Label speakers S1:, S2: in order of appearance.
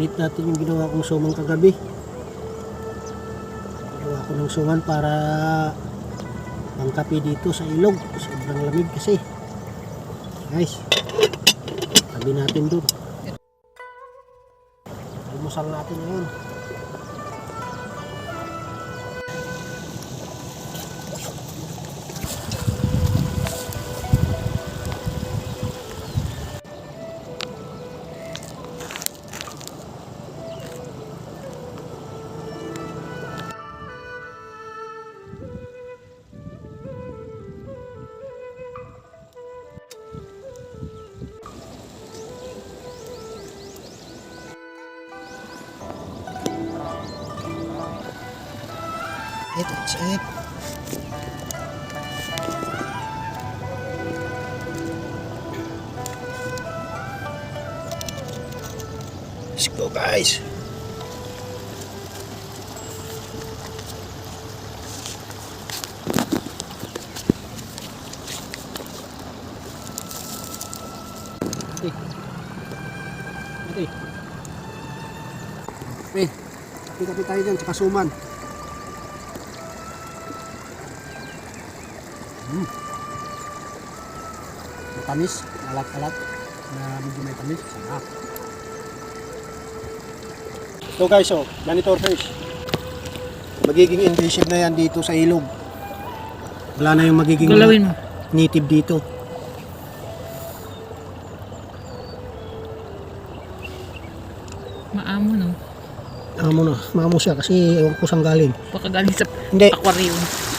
S1: Ulit natin yung ginawa kong suman kagabi. Ginawa ko ng suman para pangkape dito sa ilog. Sobrang lamig kasi. Guys, tabi natin doon. Almusal natin ngayon. That's it. Let's go, guys. Kape tayo dyan, tsaka suman. Matamis, alat-alat na medyo may tamis. Sarap. So guys, janitor fish. Magiging invasive na yan dito sa ilog. Wala na yung magiging native dito.
S2: Maamo no?
S1: Maamo na. Maamo siya kasi ewan ko saan galing.
S2: Baka galing sa
S1: Hindi.
S2: aquarium.